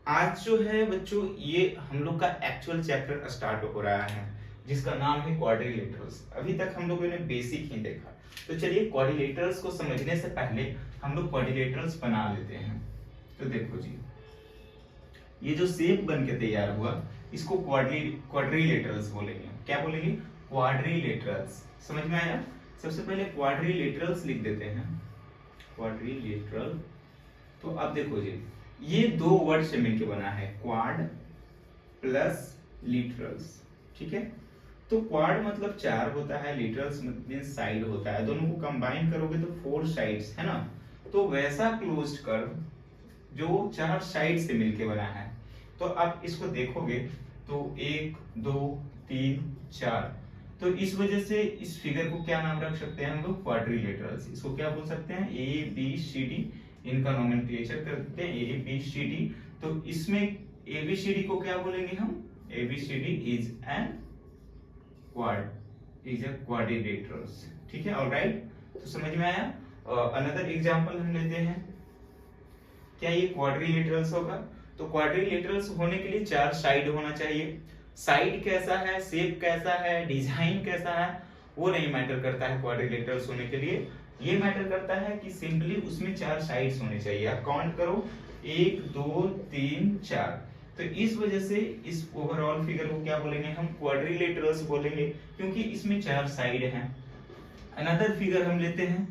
आज जो है बच्चों ये हम लोग का एक्चुअल चैप्टर स्टार्ट हो रहा है जिसका नाम है क्वाड्रिलेटरल्स। अभी तक हम लोगों ने बेसिक ही देखा, तो चलिए क्वाड्रिलेटरल्स को समझने से पहले हम लोग क्वाड्रिलेटरल्स बना लेते हैं। तो देखो जी, ये जो शेप बन के तैयार हुआ इसको क्वाड्रिलेटरल्स बोलेंगे। क्या बोलेंगे? क्वाड्रिलेटरल्स। समझ में आया? सबसे पहले क्वाड्रिलेटरल्स लिख देते हैं, क्वाड्रिलेटरल। तो अब देखो जी, ये दो वर्ड से मिलकर बना है, क्वाड प्लस लिटरल्स। ठीक है, तो क्वाड मतलब चार होता है, लिटरल्स मतलब साइड होता है, दोनों को कंबाइन करोगे तो फोर साइड्स है ना। तो वैसा क्लोज्ड कर्व जो चार साइड से मिलके बना है। तो आप इसको देखोगे तो एक दो तीन चार, तो इस वजह से इस फिगर को क्या नाम रख सकते हैं हम लोग? क्वाड्रिलेटरल्स। इसको क्या बोल सकते हैं? ए बी सी डी, इनका नोमेनक्लेचर करते हैं ए बी सी डी। तो इसमें ए बी सी डी को क्या बोलेंगे हम? A B C D is an quad, is a quadrilaterals. ठीक है, ऑलराइट। तो समझ में आया? अनदर एग्जांपल हम लेते हैं, क्या ये क्वाड्रिलेटरल्स होगा? तो क्वाड्रिलेटरल्स होने के लिए चार साइड होना चाहिए। साइड कैसा है, शेप कैसा है, डिजाइन कैसा है, वो नहीं मैटर करता है क्वाड्रिलेटरल्स होने के लिए। ये मैटर करता है कि सिंपली उसमें चार साइड्स होने चाहिए। आप काउंट करो, एक दो तीन चार। तो इस वजह से इस ओवरऑल फिगर को क्या बोलेंगे हम? क्वाड्रिलेटरल्स बोलेंगे, क्योंकि इसमें चार साइड हैं। अनदर फिगर हम लेते हैं,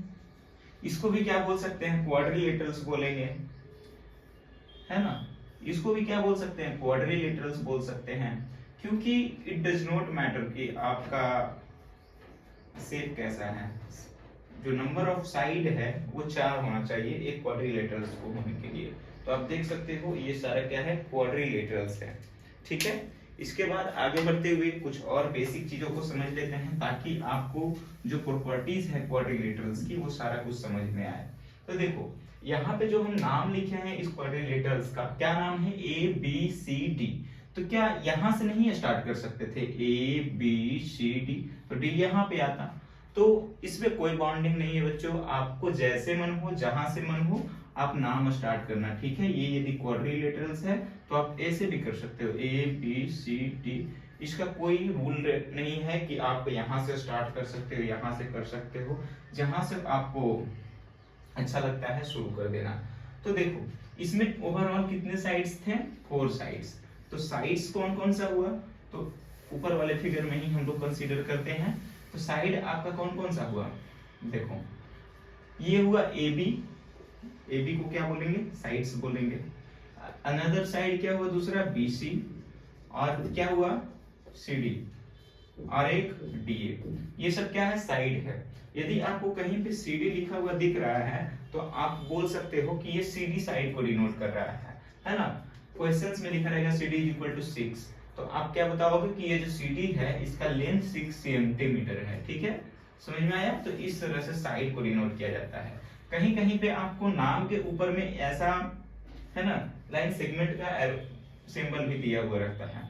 इसको भी क्या बोल सकते हैं? क्वाड्रिलेटरल्स बोलेंगे, है ना। इसको भी क्या बोल सकते हैं? क्वाड्रिलेटरल्स बोल सकते हैं, क्योंकि इट डज नॉट मैटर कि आपका शेप कैसा है, जो नंबर ऑफ साइड है वो चार होना चाहिए एक क्वाड्रिलेटरल्स को होने के लिए। तो आप देख सकते हो ये सारा क्या है? क्वाड्रिलेटरल्स है। ठीक है, इसके बाद आगे बढ़ते हुए कुछ और बेसिक चीजों को समझ लेते हैं, ताकि आपको जो प्रॉपर्टीज है क्वाड्रिलेटरल्स की वो सारा कुछ समझ में आए। तो देखो, यहाँ पे जो हम नाम लिखे हैं इस क्वाड्रिलेटरल्स का, क्या नाम है? A B C D. तो क्या यहां से नहीं स्टार्ट कर सकते थे? ए बी सी डी, तो डी यहाँ पे आता। तो इसमें कोई बॉन्डिंग नहीं है बच्चों, आपको जैसे मन हो, जहां से मन हो आप नाम स्टार्ट करना। ठीक है, ये यदि क्वाड्रिलेटरल्स है तो आप ऐसे भी कर सकते हो, ए बी सी डी। इसका कोई रूल नहीं है कि आप यहाँ से स्टार्ट कर सकते हो, यहाँ से कर सकते हो, जहां से आपको अच्छा लगता है शुरू कर देना। तो देखो, इसमें ओवरऑल कितने साइड्स थे? Four sides. तो साइड्स कौन कौन सा हुआ? तो ऊपर वाले फिगर में ही हम लोग कंसीडर करते हैं। तो साइड आपका कौन कौन सा हुआ? देखो, ये हुआ ए बी, ए बी को क्या बोलेंगे? साइड्स बोलेंगे। अनदर साइड क्या हुआ? दूसरा बी सी, और क्या हुआ? सी डी, और एक डी ए। ये सब क्या है? साइड है। यदि आपको कहीं पे सी डी लिखा हुआ दिख रहा है तो आप बोल सकते हो कि ये सी डी साइड को डिनोट कर रहा है ना। क्वेश्चंस में लिखा रहेगा C D is equal to 6, तो आप क्या बताओगे कि ये जो सी डी है इसका लेंथ 6 सेंटीमीटर है। ठीक है, समझ में आया? तो इस तरह से साइड को डिनोट किया जाता है। कहीं कहीं पे आपको नाम के ऊपर में ऐसा, है ना, लाइन सेगमेंट का सिंबल भी दिया हुआ रहता है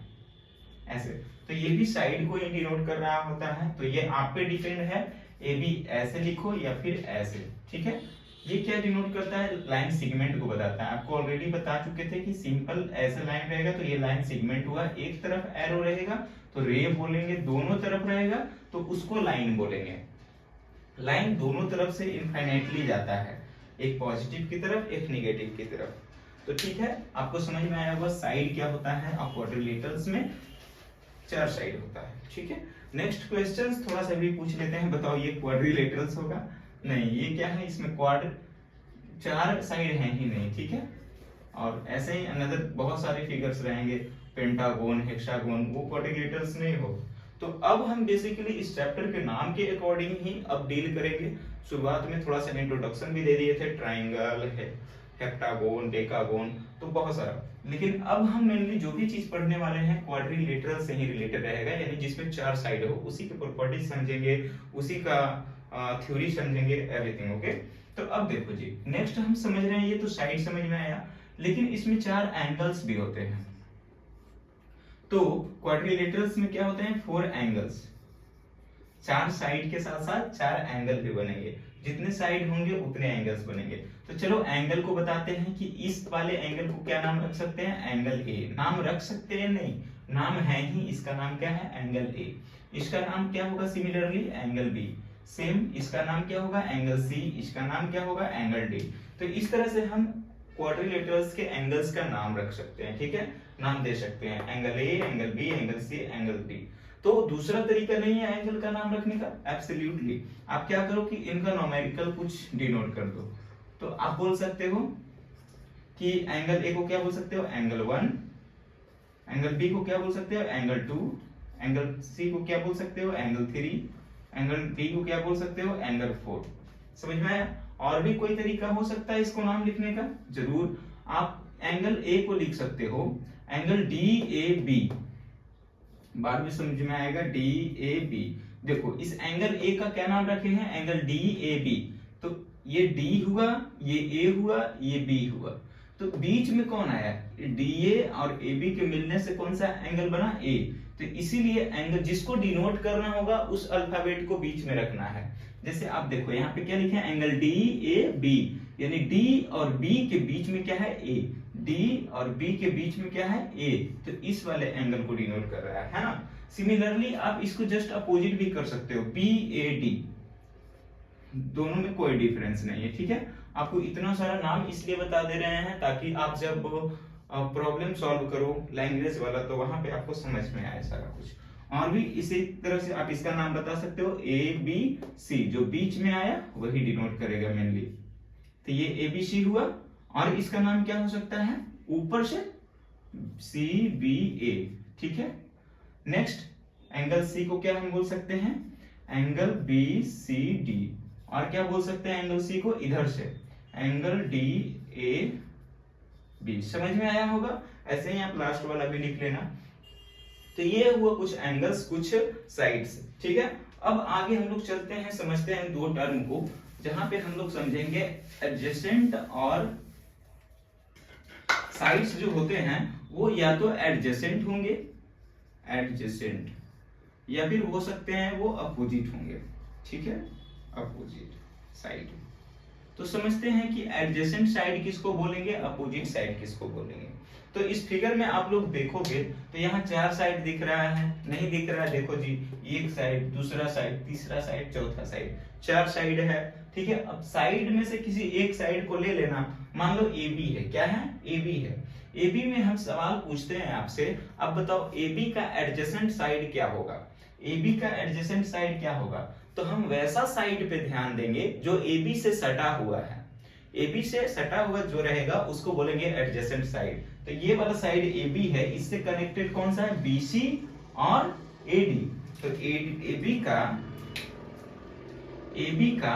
ऐसे, तो ये भी साइड को डिनोट कर रहा होता है। तो ये आप पे डिपेंड है, ए बी ऐसे लिखो या फिर ऐसे। ठीक है, ये क्या डिनोट करता है? लाइन सेगमेंट को बताता है। आपको ऑलरेडी बता चुके थे कि सिंपल ऐसा लाइन रहेगा तो ये लाइन सेगमेंट हुआ, एक तरफ एरो रहेगा तो रे बोलेंगे, दोनों तरफ रहेगा तो उसको लाइन बोलेंगे। लाइन दोनों तरफ से इनफाइनाइटली जाता है, एक पॉजिटिव की तरफ एक नेगेटिव की तरफ। तो ठीक है, आपको समझ में आया होगा साइड क्या होता है। और क्वाड्रिलेटरल्स में चार साइड होता है। ठीक है, नेक्स्ट क्वेश्चन थोड़ा सा भी पूछ लेते हैं। बताओ, ये क्वाड्रिलेटरल्स होगा? नहीं, ये क्या है? इसमें क्वाड चार साइड है ही नहीं। ठीक है, और ऐसे ही अनदर बहुत सारे फिगर्स रहेंगे, पेंटागोन, हेक्सागोन, वो क्वाड्रिलेटरल्स नहीं हो। तो अब हम बेसिकली इस चैप्टर के नाम के अकॉर्डिंग ही अब डील करेंगे। शुरुआत में थोड़ा सा इंट्रोडक्शन भी दे दिए थे, ट्राइंगल है, हेप्टागोन, डेकागोन, तो बहुत सारा। लेकिन अब हम मेनली जो भी चीज पढ़ने वाले हैं क्वाड्रिलेटरल से ही रिलेटेड रहेगा, यानी जिसमें चार साइड हो, उसी के प्रॉपर्टीज समझेंगे, उसी का थ्योरी समझेंगे, एवरीथिंग। ओके, तो अब देखो जी, नेक्स्ट हम समझ रहे हैं, ये तो साइड समझ में आया, लेकिन इसमें चार एंगल्स भी होते हैं। तो क्वाड्रिलेटरल्स में क्या होते हैं? फोर एंगल्स, चार साइड के साथ साथ चार एंगल भी बनेंगे। जितने साइड होंगे उतने एंगल्स बनेंगे। तो चलो एंगल को बताते हैं कि इस वाले एंगल को क्या नाम रख सकते हैं, एंगल ए नाम रख सकते हैं, नहीं नाम है ही, इसका नाम क्या है, एंगल ए। इसका नाम क्या होगा सिमिलरली, एंगल बी। सेम इसका नाम क्या होगा, एंगल सी। इसका नाम क्या होगा, एंगल डी। तो इस तरह से हम क्वाड्रिलेटरल्स के एंगल्स का नाम रख सकते हैं, ठीक है, नाम दे सकते हैं, angle A, angle B, angle C, angle D. तो दूसरा तरीका नहीं है एंगल का नाम रखने का, एब्सोल्युटली। आप क्या करो कि इनका न्यूमेरिकल कुछ डिनोट कर दो। तो आप बोल सकते हो कि एंगल ए को क्या बोल सकते हो, एंगल 1, एंगल बी को क्या बोल सकते हो, एंगल 2, एंगल सी को क्या बोल सकते हो, एंगल 3, एंगल डी को क्या बोल सकते हो, एंगल 4। समझ में आया? और भी कोई तरीका हो सकता है इसको नाम लिखने का, जरूर। आप एंगल ए को लिख सकते हो एंगल डी ए बी, बाद में समझ में आएगा, डी ए बी। देखो इस एंगल ए का क्या नाम रखे हैं, एंगल डी ए बी। तो ये डी हुआ, ये ए हुआ, ये बी हुआ, तो बीच में कौन आया, डी ए और ए बी के मिलने से कौन सा एंगल बना, ए। तो इसीलिए एंगल जिसको डिनोट करना होगा उस अल्फाबेट को बीच में रखना है। जैसे आप देखो यहाँ पे क्या लिखे हैं, एंगल डी ए बी, यानी डी और बी के बीच में क्या है, ए। डी और बी के बीच में क्या है, ए। तो इस वाले एंगल को डिनोट कर रहा है ना। सिमिलरली आप इसको जस्ट अपोजिट भी कर सकते हो, बी ए डी, दोनों में कोई डिफरेंस नहीं है, ठीक है। आपको इतना सारा नाम इसलिए बता दे रहे हैं ताकि आप जब प्रॉब्लम सॉल्व करो लैंग्वेज वाला तो वहां पे आपको समझ में आए सारा कुछ। और भी इसी तरह से आप इसका नाम बता सकते हो, ए बी सी, जो बीच में आया वही डिनोट करेगा मेनली। तो ये ए बी सी हुआ, और इसका नाम क्या हो सकता है, ऊपर से सी बी ए, ठीक है। नेक्स्ट एंगल सी को क्या हम बोल सकते हैं, एंगल बी सी डी। और क्या बोल सकते हैं एंगल सी को, इधर से एंगल डी ए बी। समझ में आया होगा? ऐसे ही आप लास्ट वाला भी लिख लेना। तो ये हुआ कुछ एंगल्स, कुछ साइड्स, ठीक है। अब आगे हम लोग चलते हैं, समझते हैं दो टर्म को, जहां पे हम लोग समझेंगे एडजेसेंट और साइड्स जो होते हैं वो या तो एडजेसेंट होंगे, एडजेसेंट, या फिर हो सकते हैं वो अपोजिट होंगे, ठीक है, अपोजिट साइड। तो समझते हैं कि एडजेसेंट साइड किसको बोलेंगे, अपोजिट साइड किसको बोलेंगे। तो इस फिगर में आप लोग देखोगे तो यहाँ 4 साइड दिख रहा है, नहीं दिख रहा है, देखो जी, एक साइड, दूसरा साइड, तीसरा साइड, चौथा साइड, 4 साइड है, ठीक है। अब साइड में से किसी एक साइड को ले लेना, मान लो ए बी है, क्या है, ए बी है। ए बी में हम सवाल पूछते हैं आपसे, अब बताओ ए बी का एडजेसेंट साइड क्या होगा, ए बी का एडजेसेंट साइड क्या होगा। तो हम वैसा साइड पे ध्यान देंगे जो ए बी से सटा हुआ है, ए बी से सटा हुआ जो रहेगा उसको बोलेंगे एडजेसेंट साइड। तो ये वाला साइड ए बी है, इससे कनेक्टेड कौन सा है, बी सी और ए डी। तो ए बी का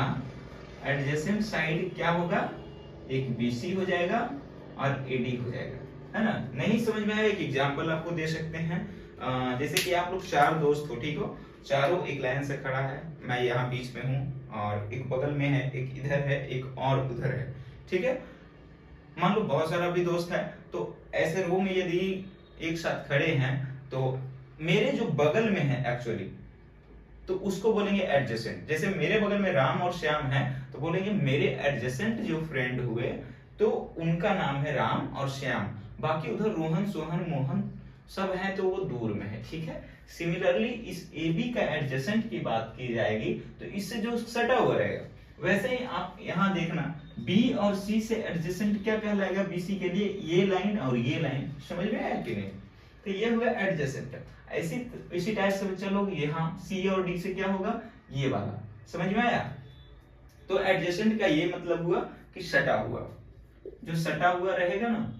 एडजेसेंट साइड क्या होगा, एक बी सी हो जाएगा और ए डी हो जाएगा, है ना। नहीं समझ में आया, एक एग्जांपल आपको दे सकते हैं। जैसे कि आप लोग 4 दोस्त हो, ठीक हो, चारों एक लाइन से खड़ा है, मैं यहाँ बीच में हूँ और एक बगल में है, एक इधर है, एक और उधर है, ठीक है। मान लो बहुत सारा भी दोस्त है, तो ऐसे रो में यदि एक साथ खड़े हैं तो मेरे जो बगल में है एक्चुअली, तो उसको बोलेंगे एडजेसेंट। जैसे मेरे बगल में राम और श्याम है तो बोलेंगे मेरे एडजेसेंट जो फ्रेंड हुए तो उनका नाम है राम और श्याम। बाकी उधर रोहन, सोहन, मोहन सब है तो वो दूर में है, ठीक है। सिमिलरली इस ए बी का एडजेसेंट की बात की जाएगी तो इससे जो सटा हुआ रहेगा, वैसे ही आप यहाँ देखना बी और सी से एडजेसेंट क्या कहलाएगा, बी सी के लिए ये लाइन और ये लाइन। समझ में आया कि नहीं? तो ये हुआ एडजेसेंट। इसी टाइप से चलोगे, यहाँ सी और डी से क्या होगा, ये वाला। समझ में आया? तो एडजेसेंट का ये मतलब हुआ कि सटा हुआ, जो सटा हुआ रहेगा ना,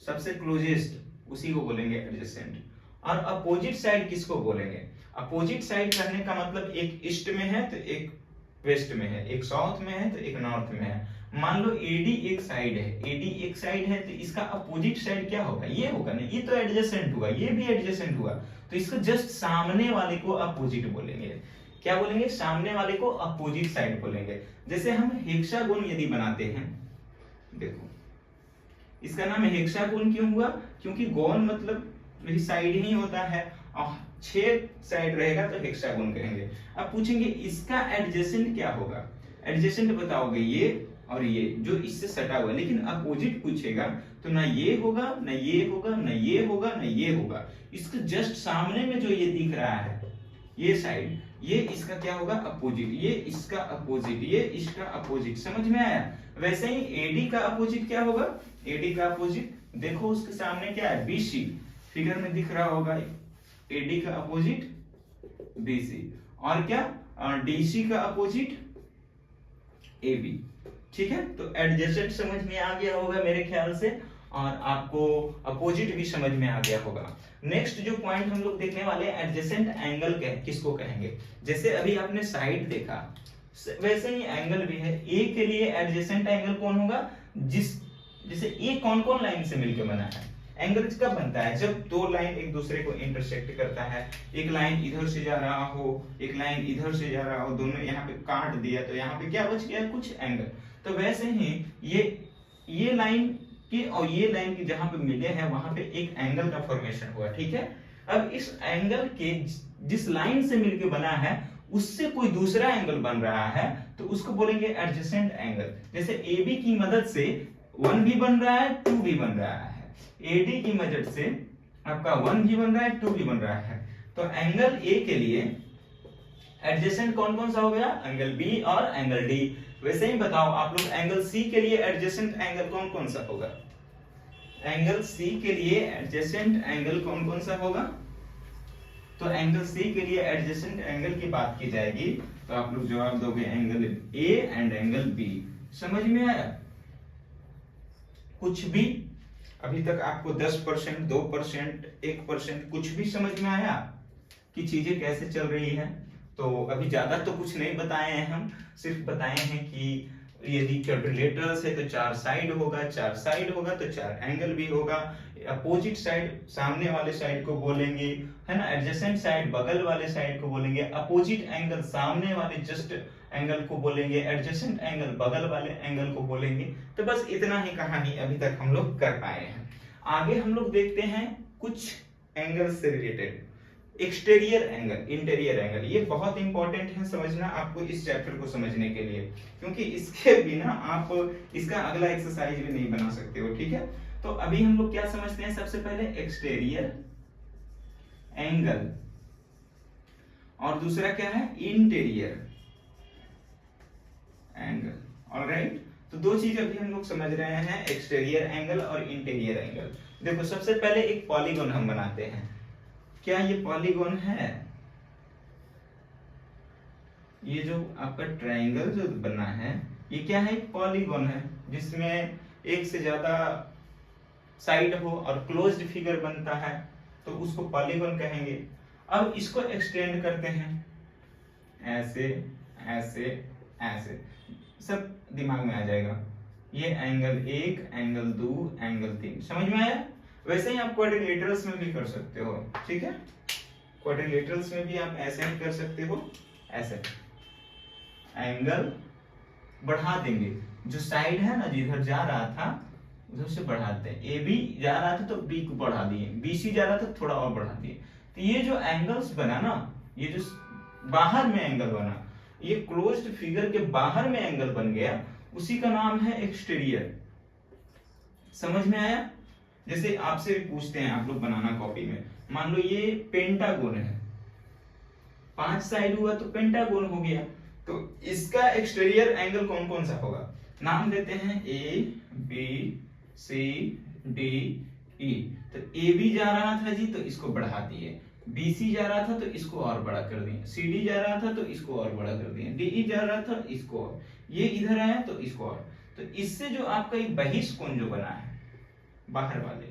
सबसे क्लोजेस्ट, उसी को बोलेंगे एडजेसेंट। और अपोजिट साइड किसको बोलेंगे, अपोजिट साइड कहने का मतलब एक ईस्ट में है तो एक वेस्ट में है, एक साउथ में है तो एक नॉर्थ में है। मान लो एडी एक साइड है, एडी एक साइड है तो इसका अपोजिट साइड क्या होगा, ये होगा ना, ये तो एडजेसेंट हुआ, ये भी एडजेसेंट हुआ, तो इसको जस्ट सामने वाले को अपोजिट बोलेंगे। क्या बोलेंगे, सामने वाले को अपोजिट साइड बोलेंगे। जैसे हम हेक्सागोन यदि बनाते हैं, देखो इसका नाम हेक्सागोन क्यों हुआ, क्योंकि गोन मतलब साइड ही होता है और 6 साइड रहेगा तो हेक्सागोन कहेंगे। अब पूछेंगे इसका एडजेसेंट क्या होगा, एडजेसेंट बताओगे ये और ये जो इससे सटा हुआ, लेकिन अपोजिट पूछेगा तो ना ये होगा ना ये होगा ना ये होगा ना ये होगा। इसके जस्ट सामने में जो ये दिख रहा है ये साइड, ये इसका क्या होगा, अपोजिट, ये इसका अपोजिट, ये इसका अपोजिट। समझ में आया? वैसे ही एडी का अपोजिट क्या होगा, एडी का अपोजिट देखो उसके सामने क्या है, बीसी, फिगर में दिख रहा होगा, एडी का अपोजिट बीसी, और क्या डीसी का अपोजिट एबी। ठीक है, तो एडजेसेंट समझ में आ गया होगा मेरे ख्याल से, और आपको अपोजिट भी समझ में आ गया होगा। नेक्स्ट जो पॉइंट हम लोग देखने वाले हैं, एडजेसेंट एंगल किसको कहेंगे। जैसे अभी आपने साइड देखा, वैसे ही एंगल भी है। ए के लिए एडजेसेंट एंगल कौन होगा, जैसे ए कौन कौन लाइन से मिलकर बना है। एंगल कब बनता है, जब दो लाइन एक दूसरे को इंटरसेक्ट करता है, एक लाइन इधर से जा रहा हो, एक लाइन इधर से जा रहा हो, दोनों यहाँ पे काट दिया तो यहाँ पे क्या बच गया, कुछ एंगल। तो वैसे ही ये लाइन की और ये लाइन की जहां पे मिले हैं वहां पे एक एंगल का फॉर्मेशन हुआ। ठीक है, अब इस एंगल के जिस लाइन से मिलके बना है उससे कोई दूसरा एंगल बन रहा है तो उसको बोलेंगे एडजेसेंट एंगल। जैसे AB की मदद से 1 भी बन रहा है 2 भी बन रहा है, AD की मदद से आपका 1 भी बन रहा है 2 भी बन रहा है। तो एंगल A के लिए एडजेसेंट कौन कौन सा हो गया, एंगल B और एंगल D। वैसे ही बताओ आप लोग एंगल C के लिए एडजेसेंट एंगल कौन कौन सा होगा, एंगल C के लिए एडजेसेंट एंगल कौन कौन सा होगा। तो एंगल C के लिए एडजेसेंट एंगल की बात की जाएगी तो आप लोग जवाब दोगे angle A and angle B। समझ में आया? कुछ भी अभी तक आपको 10%, 2%, 1% कुछ भी समझ में आया कि चीजें कैसे चल रही है? तो अभी ज्यादा तो कुछ नहीं बताए हैं, हम सिर्फ बताए हैं कि यदि क्वाड्रिलेटरल्स है तो 4 साइड होगा, 4 साइड होगा तो 4 एंगल भी होगा। अपोजिट साइड सामने वाले साइड को बोलेंगे, है ना, एडजेसेंट साइड बगल वाले साइड को बोलेंगे, अपोजिट एंगल सामने वाले जस्ट एंगल को बोलेंगे, एडजेसेंट एंगल बगल वाले एंगल को बोलेंगे। तो बस इतना ही कहानी अभी तक हम लोग कर पाए हैं। आगे हम लोग देखते हैं कुछ एंगल से related, exterior angle, interior angle. ये बहुत इंपॉर्टेंट है समझना आपको इस चैप्टर को समझने के लिए, क्योंकि इसके बिना आप इसका अगला एक्सरसाइज भी नहीं बना सकते हो। ठीक है, तो अभी हम लोग क्या समझते हैं, सबसे पहले एक्सटीरियर एंगल और दूसरा क्या है, इंटीरियर एंगल। ऑलराइट, तो दो चीज अभी हम लोग समझ रहे हैं, एक्सटीरियर एंगल और इंटीरियर एंगल। देखो सबसे पहले एक पॉलीगन हम बनाते हैं। क्या ये पॉलीगन है, ये जो आपका ट्रायंगल जो बना है ये क्या है, एक पॉलीगन है जिसमें एक से ज्यादा साइड हो और क्लोज्ड फिगर बनता है तो उसको पॉलीगन कहेंगे। अब इसको एक्सटेंड करते हैं ऐसे ऐसे ऐसे, सब दिमाग में आ जाएगा। ये एंगल 1, एंगल 2, एंगल 3, समझ में आया? वैसे ही आप क्वाड्रिलेटरल्स में भी कर सकते हो। ठीक है, क्वाड्रिलेटरल्स में भी आप ऐसे ही कर सकते हो, ऐसे एंगल बढ़ा देंगे। जो साइड है ना जिधर जा रहा था उधर से बढ़ाते हैं। AB जा रहा था तो B को बढ़ा दिए, BC जा रहा था थोड़ा और बढ़ा दिए। तो ये जो एंगल्स बना ना, ये जो बाहर में एंगल बना, ये क्लोज्ड फिगर के बाहर में एंगल बन गया, उसी का नाम है एक्सटीरियर। समझ में आया? जैसे आपसे भी पूछते हैं आप लोग बनाना कॉपी में, मान लो ये पेंटागोन है, 5 साइड हुआ तो पेंटागोन हो गया। तो इसका एक्सटीरियर एंगल कौन कौन सा होगा, नाम देते हैं ABCDE। तो AB जा रहा था जी तो इसको बढ़ा दिए, BC जा रहा था तो इसको और बड़ा कर दिए, CD जा रहा था तो इसको और बड़ा कर दिए, DE जा रहा था इसको और, ये इधर आया तो इसको और। तो इससे जो आपका ये बहिष्कोण जो बना है बाहर वाले,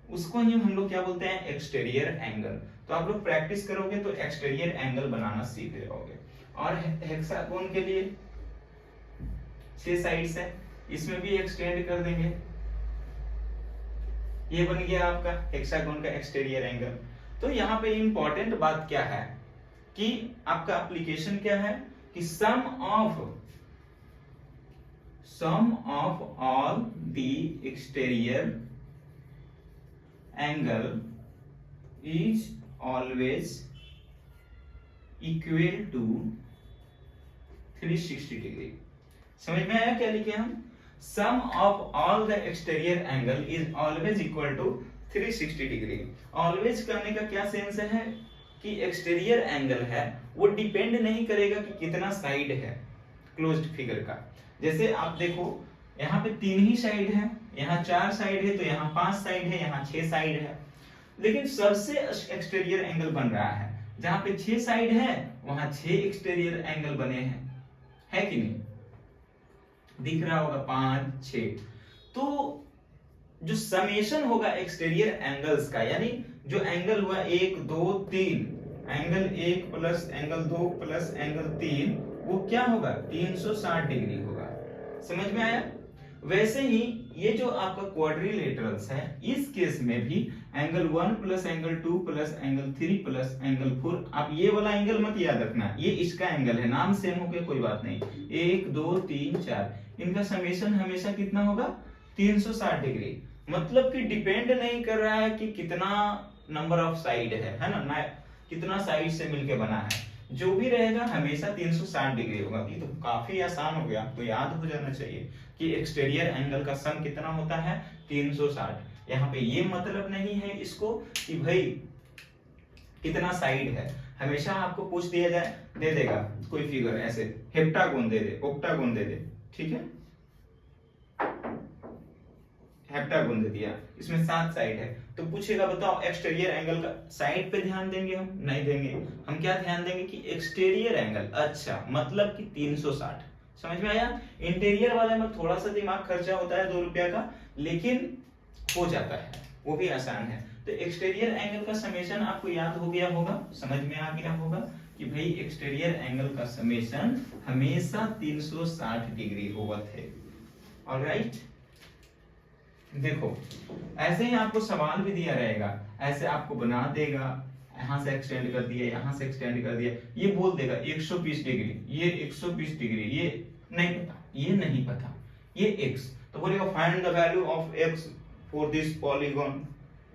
उसको ही हम लोग क्या बोलते हैं, एक्सटीरियर एंगल। तो आप लोग प्रैक्टिस करोगे तो एक्सटीरियर एंगल बनाना सीख जाओगे। और हेक्सागोन के लिए 6 साइड्स है, इसमें भी एक्सटेंड कर देंगे। ये बन गया आपका हेक्सागोन का एक्सटीरियर एंगल। तो यहाँ पे इंपॉर्टेंट बात क्या है कि आपका एप्लीकेशन क्या है कि sum of all the exterior angle is always equal to 360 degree. समझ में आया क्या लिखे हम? Sum of all the exterior angle is always equal to 360 degree. Always करने का क्या सेंस है कि एक्सटीरियर एंगल है वो डिपेंड नहीं करेगा कि कितना साइड है क्लोज्ड फिगर का। जैसे आप देखो यहाँ पे 3 ही साइड है, यहाँ 4 साइड है, तो यहाँ 5 साइड है, यहाँ 6 साइड है। लेकिन सबसे एक्सटीरियर एंगल बन रहा है जहां पे 6 साइड है वहां 6 एक्सटीरियर एंगल बने हैं, है कि नहीं? दिख रहा होगा 5 6। तो जो समेशन होगा एक्सटीरियर एंगल्स का, यानी जो एंगल हुआ 1 2 3, angle 1 plus angle 2 plus angle 3, वो क्या होगा? 360 डिग्री होगा। समझ में आया? वैसे ही ये जो आपका क्वाड्रिलेटरल्स है, इस केस में भी angle 1 plus angle 2 plus angle 3 plus angle 4, आप ये वाला एंगल मत याद रखना, ये इसका एंगल है, नाम सेम हो गया कोई बात नहीं। 1 2 3 4, इनका समेशन हमेशा कितना होगा? 360 डिग्री। मतलब कि डिपेंड नहीं कर रहा है कि कितना नंबर ऑफ साइड है ना, कितना साइड से मिलके बना है, जो भी रहेगा हमेशा 360 डिग्री होगा। ये तो काफी आसान हो गया, आपको याद हो जाना चाहिए कि एक्सटीरियर एंगल का सम कितना होता है? 360। यहाँ पे ये मतलब नहीं है इसको कि भाई कितना साइड है, हमेशा आपको पूछ दिया जाए, दे देगा कोई फिगर ऐसे, हेप्टागोन दे दे, ऑक्टागोन दे दे, ठीक है, हेप्टागोन दे दिया, इसमें 7 साइड है, तो पूछेगा बताओ एक्सटीरियर एंगल का साइड पे ध्यान देंगे? हम नहीं देंगे, हम क्या ध्यान देंगे कि एक्सटीरियर एंगल। अच्छा, मतलब कि 360। समझ में आया? इंटीरियर वाले में थोड़ा सा दिमाग खर्चा होता है 2 रुपया का, लेकिन हो जाता है, वो भी आसान है। तो एक्सटीरियर एंगल का समेशन आपको याद हो गया होगा, समझ में आ गया होगा कि भाई एक्सटीरियर एंगल का समेशन हमेशा 360 डिग्री होगा थे। ऑलराइट, देखो ऐसे ही आपको सवाल भी दिया रहेगा, ऐसे आपको बना देगा, यहां से एक्सटेंड कर दिया, यहां से एक्सटेंड कर दिया, ये बोल देगा 120 डिग्री, ये 120 डिग्री, ये नहीं पता, ये नहीं पता, ये x, तो बोलेगा find the value of x for this polygon.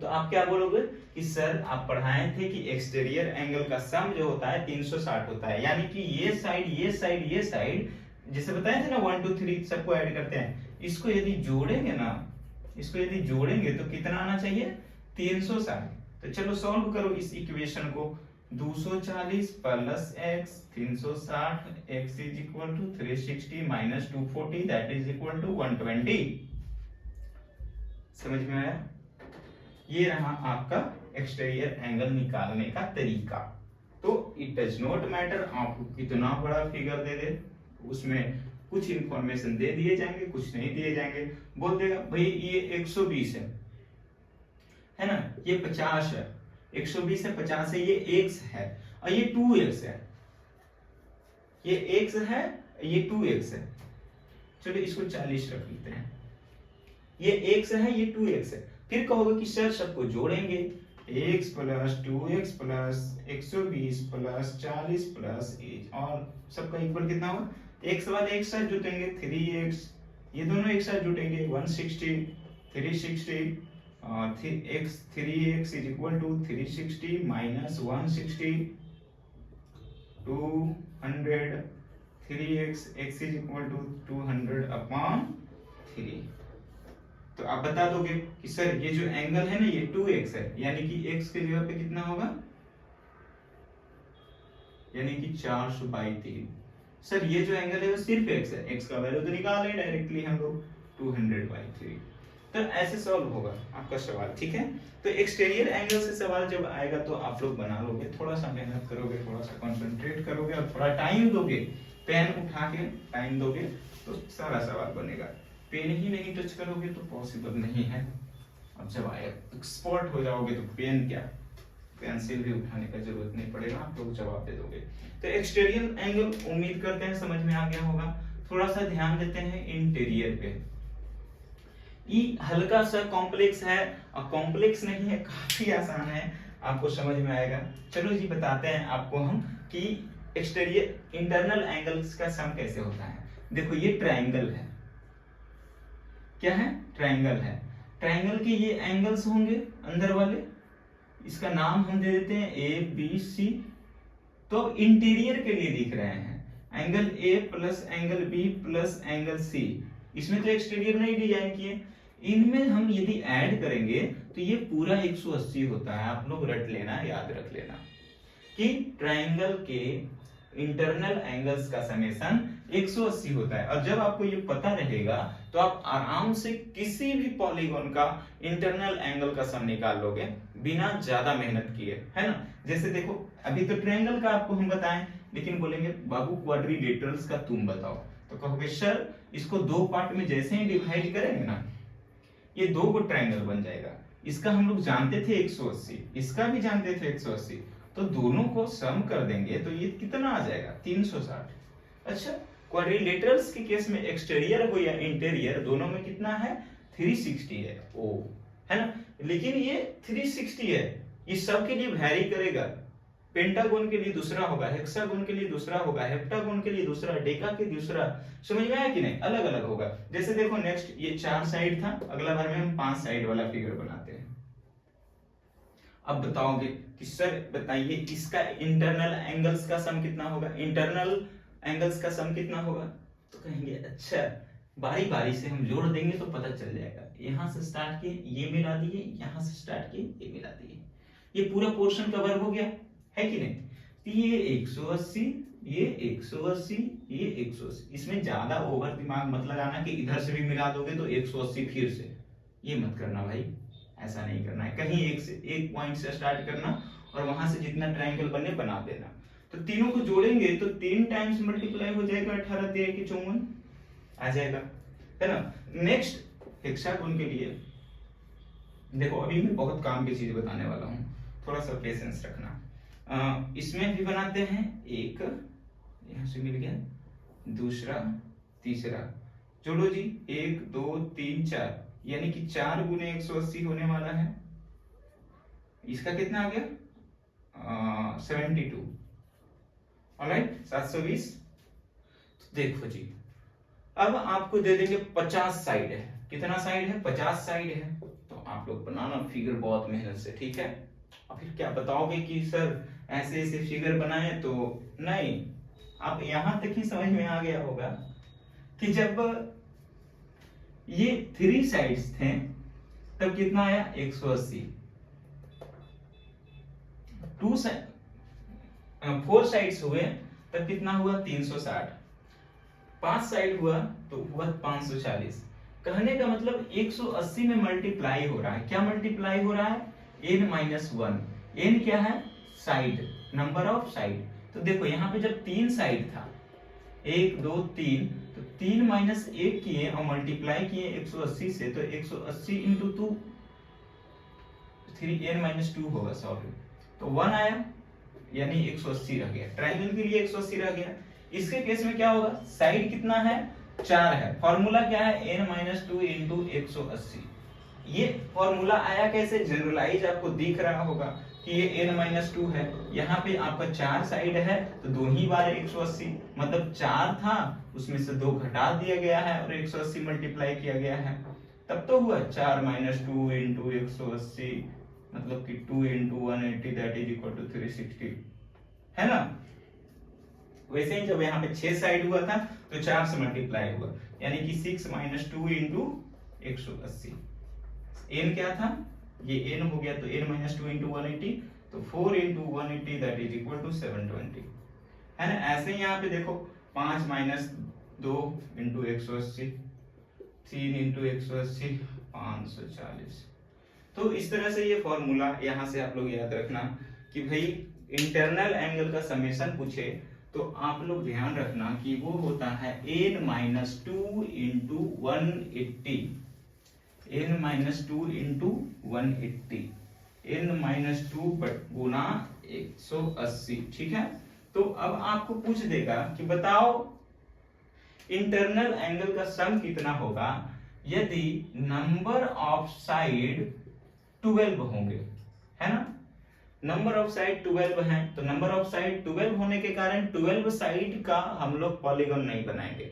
तो आप क्या बोलोगे कि सर आप पढ़ाए थे कि एक्सटीरियर एंगल का सम जो होता है 360 होता है, यानी कि ये साइड ये साइड ये साइड, जैसे बताए थे ना 1 2 3 सबको ऐड करते हैं, इसको यदि जोड़ेंगे ना, इसको यदि जोड़ेंगे तो कितना आना चाहिए? 360। तो चलो सॉल्व करो इस इक्वेशन को, 240 plus x 360, x is equal to 360 minus 240, that is equal to 120। समझ में आया? ये रहा आपका एक्सटीरियर एंगल निकालने का तरीका। तो इट डज नॉट मैटर आपको कितना बड़ा फिगर दे दे, उसमें कुछ इंफॉर्मेशन दे दिए जाएंगे, कुछ नहीं दिए जाएंगे। बोल देगा भाई ये 120 है ना, ये 50 है, 120 है 50 है, ये x है और ये 2x है, ये x है ये 2x है, चलो इसको 40 रख लेते हैं, ये x है ये 2x है। फिर कहोगे कि सर सबको जोड़ेंगे, x plus 2x plus 120 plus 40 plus और सबका इक्वल कितना होगा? x वाले एक साथ जुटेंगे 3x, ये दोनों एक साथ जुटेंगे 160, 360 और 3x is equal to 360 minus 160, 200, 3x, x is equal to 200 upon 3। तो आप बता दोगे कि सर ये जो एंगल है ना ये 2x है, यानी कि x के जगह पे कितना होगा? यानी कि 400/3। सर ये जो एंगल है वो सिर्फ x है, x का वैल्यू तो निकाले डायरेक्टली हम लोग 200/3। तो ऐसे सॉल्व होगा आपका सवाल, ठीक है? तो एक्सटीरियर एंगल से सवाल जब आएगा तो आप लोग बना लोगे, थोड़ा सा मेहनत करोगे, थोड़ा सा कंसंट्रेट करोगे और थोड़ा टाइम दोगे, पेन उठा के टाइम दोगे तो सारा सवाल बनेगा। पेन ही नहीं टच करोगे तो पॉसिबल नहीं है। अब जब एक्सपर्ट हो जाओगे तो पेन क्या, पेंसिल भी उठाने का जरूरत नहीं पड़ेगा, आप लोग जवाब दे दोगे। तो एक्सटीरियर एंगल उम्मीद करते हैं समझ में आ गया होगा। थोड़ा सा ध्यान देते हैं इंटीरियर पे। ये हल्का सा कॉम्प्लेक्स है और कॉम्प्लेक्स नहीं है, काफी आसान है, आपको समझ में आएगा। चलो जी बताते हैं आपको हम कि एक्सटीरियर इंटरनल एंगल्स का सम कैसे होता है। देखो ये ट्रायंगल है, क्या है? ट्रायंगल है। ट्रायंगल के ये एंगल्स होंगे अंदर वाले, इसका नाम हम दे देते हैं ए बी सी, तो अब इंटीरियर के लिए लिख रहे हैं angle A plus angle B plus angle C, इसमें तो एक्सटीरियर नहीं डिजाइन किए, इनमें हम यदि ऐड करेंगे तो ये पूरा 180 होता है। आप लोग रट लेना, याद रख लेना कि ट्रायंगल के इंटरनल एंगल्स का समेशन 180 होता है। और जब आपको ये पता रहेगा तो आप आराम से किसी भी पॉलीगॉन का इंटरनल एंगल का सम निकाल लोगे बिना ज्यादा मेहनत किए, है ना। जैसे देखो अभी तो ट्रायंगल का आपको हम बताएं, लेकिन बोलेंगे बाबू क्वाड्रिलेटरल्स का तुम बताओ, तो कहोगे सर इसको दो पार्ट में जैसे ही डिवाइड करेंगे ना ये दो को ट्रायंगल बन जाएगा। इसका हम लोग जानते थे 180, इसका भी जानते थे 180, तो दोनों को सम कर देंगे तो ये कितना आ जाएगा 360। अच्छा, क्वाड्रिलेटरल्स के केस में एक्सटीरियर हो या इंटीरियर दोनों में कितना है 360 है, ओ है ना। लेकिन ये 360 है, ये सब के लिए वैरी करेगा। पेंटागोन के लिए दूसरा होगा, हेक्सागोन के लिए दूसरा होगा, हेप्टागोन के लिए दूसरा, डेका के दूसरा, समझ में आया कि नहीं, अलग अलग होगा। जैसे देखो नेक्स्ट ये 4 साइड था, अगला बार में हम 5 साइड वाला फिगर बनाते हैं। अब बताओगे कि सर बताइए इसका इंटरनल एंगल्स का सम कितना होगा, इंटरनल एंगल्स का सम कितना होगा, तो कहेंगे अच्छा बारी बारी से हम जोड़ देंगे तो पता चल जाएगा। यहां से स्टार्ट किए ये मिला दिए, यहां से स्टार्ट किए ये मिला दिए, ये पूरा पोर्शन कवर हो गया है कि नहीं। तो ये 180, ये 180, ये 180, इसमें ज्यादा ओवर दिमाग मत लगाना कि इधर से भी मिला दोगे तो 180 फिर से, ये मत करना भाई, ऐसा नहीं करना है। कहीं एक पॉइंट से स्टार्ट करना और वहां से जितना ट्रायंगल बने बना देना। तो तीनों को जोड़ेंगे तो 3 टाइम्स मल्टीप्लाई हो जाएगा, 18 13 की 54 आ जाएगा, है ना। नेक्स्ट हेक्सागोन के लिए देखो, अभी मैं बहुत काम की चीज बताने वाला हूँ, थोड़ा सा पेशेंस रखना। इसमें भी बनाते हैं, एक यहां से मिल गया, दूसरा तीसरा, जोड़ो जी 1 2 3 4, यानी कि 4 गुने 180 होने वाला है। इसका कितना आ गया 72, ऑलराइट 720। तो देखो जी अब आपको दे देंगे 50 साइड है, कितना साइड है 50 साइड है, तो आप लोग बनाना फिगर बहुत मेहनत से, ठीक है। और फिर क्या बताओगे कि सर ऐसे ऐसे फिगर बनाए, तो नहीं, आप यहां तक ही समझ में आ गया होगा कि जब ये 3 साइड्स थे तब कितना आया 180, 4 साइड्स हुए तब कितना हुआ 360, 5 साइड हुआ तो हुआ 540। कहने का मतलब 180 में मल्टीप्लाई हो रहा है, क्या मल्टीप्लाई हो रहा है n-1, n क्या है साइड, नंबर ऑफ साइड। तो देखो यहाँ पे जब 3 साइड था 1 2 3, तो 3 माइनस 1 किए और मल्टीप्लाई किए 180 से, तो 180 इंटू 2 3n-2 होगा, सॉरी, तो 1 आया, यानी 180 रह गया। ट्रायंगल के लिए 180 रह गया। इसके केस में क्या होगा, साइड कितना है 4 है, फॉर्मूला क्या है n-2 इंटू 180। ये फॉर्मूला आया कैसे, जनरलाइज आपको दिख रहा होगा कि ये n-2 है, यहाँ पे आपका 4 साइड है तो 2 ही बार 180, मतलब 4 था उसमें से 2 घटा दिया गया है और 180 मल्टीप्लाई किया गया है, तब तो हुआ 4 - 2 इंटू 180, मतलब कि 2 into 180 that is equal to 360, है ना। वैसे ही जब यहाँ पे 6 साइड हुआ था तो 4 से मल्टीप्लाई हुआ, यानी कि 6 - 2 इंटू 180। n क्या था, ये n हो गया, तो n - 2 इंटू 180, तो 4 into 180 that is equal to 720, है ना। ऐसे ही यहाँ पे देखो 5 - 2 इंटू 180, 3 इंटू 180 540। तो इस तरह से ये फॉर्मूला यहाँ से आप लोग याद रखना कि भाई इंटरनल एंगल का समेशन पूछे तो आप लोग ध्यान रखना कि वो होता है n-2 into 180, n-2 into 180, n-2 गुना 180, ठीक है। तो अब आपको पूछ देगा कि बताओ इंटरनल एंगल का सम कितना होगा यदि नंबर ऑफ साइड 12 होंगे, है ना। नंबर ऑफ साइड 12 है, तो नंबर ऑफ साइड 12 होने के कारण 12 साइड का हम लोग पॉलीगॉन नहीं बनाएंगे।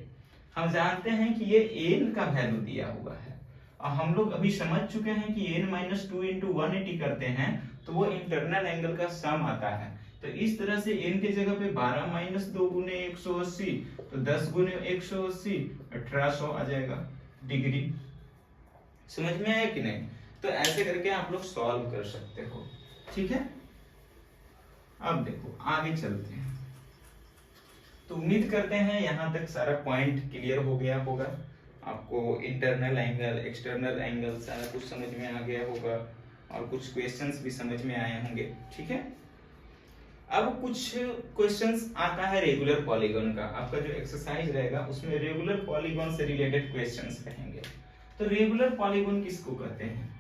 हम जानते हैं कि ये n का वैल्यू दिया हुआ है और हम लोग अभी समझ चुके हैं कि n - 2 इंटू 180 करते हैं तो वो इंटरनल एंगल का सम आता है। तो इस तरह से n के जगह पे 12 माइनस 2 गुने 180, तो 10 गुने 180 1800 आ जाएगा डिग्री। समझ में आया कि नहीं? तो ऐसे करके आप लोग सॉल्व कर सकते हो, ठीक है। अब देखो आगे चलते हैं। तो उम्मीद करते हैं यहाँ तक सारा पॉइंट क्लियर हो गया होगा, आपको इंटरनल एंगल एक्सटर्नल एंगल सारा कुछ समझ में आ गया होगा और कुछ क्वेश्चंस भी समझ में आए होंगे, ठीक है। अब कुछ क्वेश्चंस आता है रेगुलर पॉलीगॉन का, आपका जो एक्सरसाइज रहेगा उसमें रेगुलर पॉलीगॉन से रिलेटेड क्वेश्चंस रहेंगे। तो रेगुलर पॉलीगॉन किसको कहते हैं?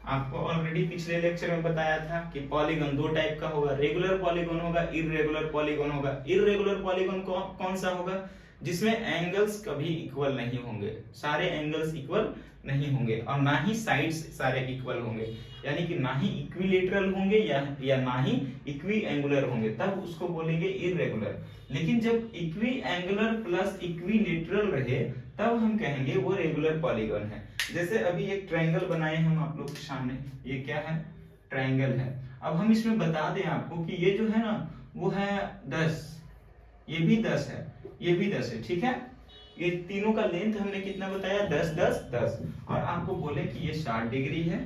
आपको ऑलरेडी पिछले लेक्चर में बताया था कि पॉलीगॉन दो टाइप का होगा, रेगुलर पॉलीगॉन होगा, इररेगुलर पॉलीगॉन होगा। इररेगुलर पॉलीगॉन कौन सा होगा? जिसमें एंगल्स कभी इक्वल नहीं होंगे, सारे एंगल्स इक्वल नहीं होंगे और ना ही साइड्स सारे इक्वल होंगे, यानी कि ना ही इक्विलेटरल होंगे या ना ही इक्वी एंगुलर होंगे, तब उसको बोलेंगे इररेगुलर। लेकिन जब इक्वी एंगुलर प्लस इक्विलेटरल रहे तब हम कहेंगे वो रेगुलर पॉलीगॉन है। जैसे अभी एक ट्रायंगल बनाए हम आप लोग के सामने, ये क्या है? ट्रायंगल है। अब हम इसमें बता दें आपको कि ये जो है ना वो है 10, ये भी 10 है, ये भी 10 है, ठीक है। ये तीनों का लेंथ हमने कितना बताया? 10 10 10। और आपको बोले कि ये 60 डिग्री है,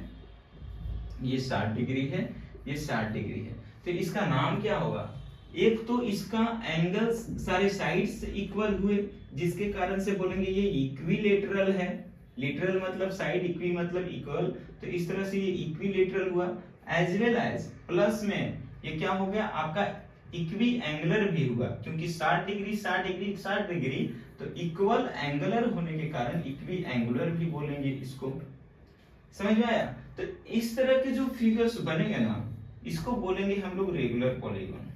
ये 60 डिग्री है, ये 60 डिग्री है। तो इसका नाम क्या होगा? एक तो इसका एंगल्स सारे साइड्स इक्वल हुए, जिसके कारण से बोलेंगे ये इक्विलेटरल है। लेटरल मतलब साइड, इक्वी मतलब इक्वल, तो इस तरह से ये इक्विलेटरल हुआ। एज वेल एज प्लस में ये क्या हो गया? आपका इक्वी एंगुलर भी हुआ, क्योंकि 60 डिग्री 60 डिग्री 60 डिग्री, तो इक्वल एंगुलर होने के कारण इक्वी एंगुलर भी बोलेंगे इसको। समझ में आया? तो इस तरह के जो फिगर्स बनेंगे ना, इसको बोलेंगे हम लोग regular polygon.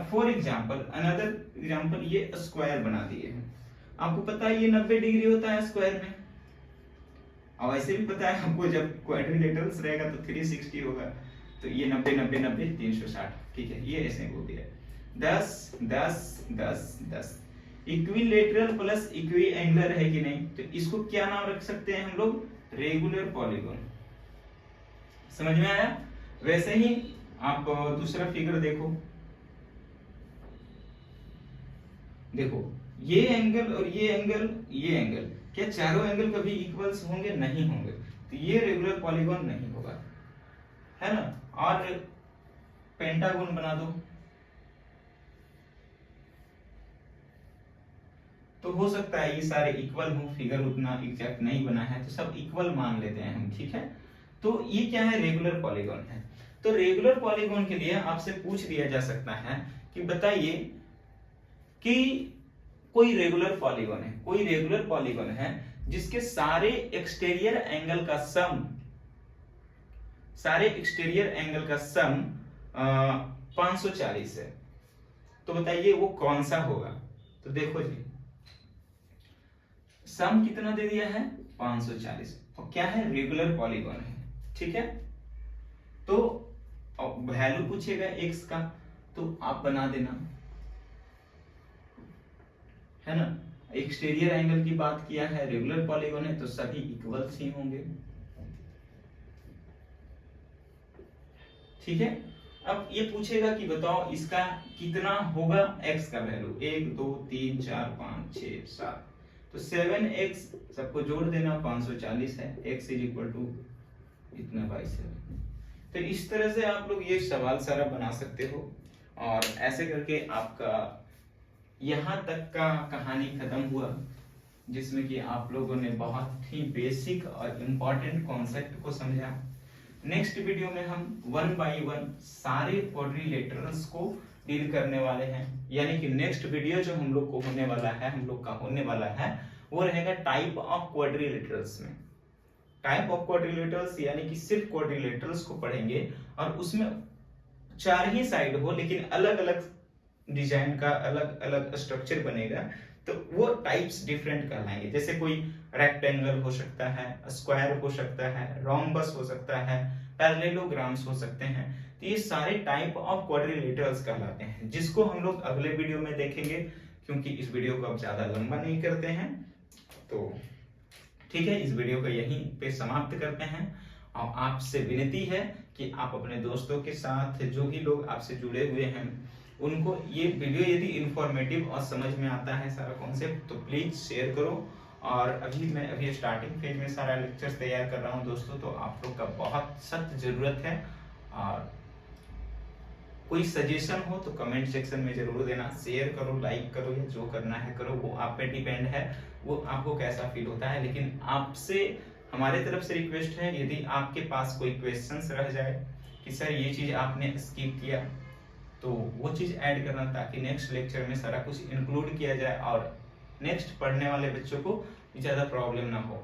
For example, another example, ये स्क्वायर बना दिए हैं। आपको पता है ये 90 डिग्री होता है स्क्वायर में, और वैसे भी पता है हमको जब क्वाड्रिलेटरल्स रहेगा तो 360 होगा, तो ये 90 90 90 360, ठीक है। ये ऐसे हो गया 10 10 10 10। इक्विलेटरल प्लस इक्वी एंगुलर है कि नहीं? तो इसको क्या नाम रख सकते हैं हम लोग? Regular polygon. समझ में आया? वैसे ही आप दूसरा फिगर देखो, देखो ये एंगल और ये एंगल, ये एंगल, क्या चारों एंगल कभी इक्वल्स होंगे? नहीं होंगे, तो ये रेगुलर पॉलीगॉन नहीं होगा, है ना। और पेंटागन बना दो, तो हो सकता है ये सारे इक्वल हो, फिगर उतना एग्जैक्ट नहीं बना है तो सब इक्वल मान लेते हैं हम, ठीक है। तो ये क्या है? रेगुलर पॉलीगॉन है। तो रेगुलर पॉलीगॉन के लिए आपसे पूछ दिया जा सकता है कि बताइए कि कोई रेगुलर पॉलीगॉन है, कोई रेगुलर पॉलीगॉन है जिसके सारे एक्सटीरियर एंगल का सम, सारे एक्सटीरियर एंगल का सम 540 है, तो बताइए वो कौन सा होगा? तो देखो जी, सम कितना दे दिया है? 540, और क्या है? रेगुलर पॉलीगॉन है, ठीक है। तो वैल्यू पूछेगा x का, तो आप बना देना, है ना। एक्सटीरियर एंगल की बात किया है, रेगुलर पॉलीगॉन है तो सभी इक्वल ही होंगे, ठीक है। अब ये पूछेगा कि बताओ इसका कितना होगा x का वैल्यू? 1 2 3 4 5 6 7, तो 7x सबको जोड़ देना, 540 है, x इज इक्वल टू इतना 22। तो इस तरह से आप लोग ये सवाल सारा बना सकते हो, और ऐसे करके आपका यहाँ तक का कहानी खत्म हुआ, जिसमें कि आप लोगों ने बहुत ही बेसिक और इम्पोर्टेंट कॉन्सेप्ट को समझा। नेक्स्ट वीडियो में हम 1 बाय 1 सारे क्वाड्रिलेटरल्स को डील करने वाले हैं, यानी कि नेक्स्ट वीडियो जो हम लोग को होने वाला है, हम लोग का होने वाला है, वो रहेगा टाइप ऑफ क्वाड्रिलेटरल्स में। टाइप ऑफ क्वाड्रिलेटरल्स यानी कि सिर्फ क्वाड्रिलेटरल्स को पढ़ेंगे, और उसमें 4 ही साइड हो लेकिन अलग अलग डिजाइन का अलग अलग स्ट्रक्चर बनेगा, तो वो टाइप्स डिफरेंट कहलाएंगे। जैसे कोई रेक्टेंगल हो सकता है, स्क्वायर हो सकता है, रोम्बस हो सकता है, पैरेललोग्राम्स हो सकते हैं। तो ये सारे टाइप ऑफ क्वाड्रिलेटरल्स कहलाते हैं, जिसको हम लोग अगले वीडियो में देखेंगे, क्योंकि इस वीडियो को अब ज्यादा लंबा नहीं करते हैं। तो ठीक है, इस वीडियो को यहीं पे समाप्त करते हैं, और आपसे विनती है कि आप अपने दोस्तों के साथ, जो भी लोग आपसे जुड़े हुए हैं, उनको ये वीडियो यदि इंफॉर्मेटिव और समझ में आता है सारा कॉन्सेप्ट, तो प्लीज शेयर करो। और मैं स्टार्टिंग फेज में सारा लेक्चर्स तैयार कर रहा हूँ दोस्तों, तो आप लोग का बहुत सख्त जरूरत है। और कोई सजेशन हो तो कमेंट सेक्शन में जरूर देना, शेयर करो, लाइक करो, या जो करना है करो, वो आप पे डिपेंड है, वो आपको कैसा फील होता है। लेकिन आपसे हमारे तरफ से रिक्वेस्ट है, यदि आपके पास कोई क्वेश्चंस रह जाए कि सर ये चीज आपने स्किप किया, तो वो चीज ऐड करना, ताकि नेक्स्ट लेक्चर में सारा कुछ इंक्लूड किया जाए और नेक्स्ट पढ़ने वाले बच्चों को ज्यादा प्रॉब्लम ना हो।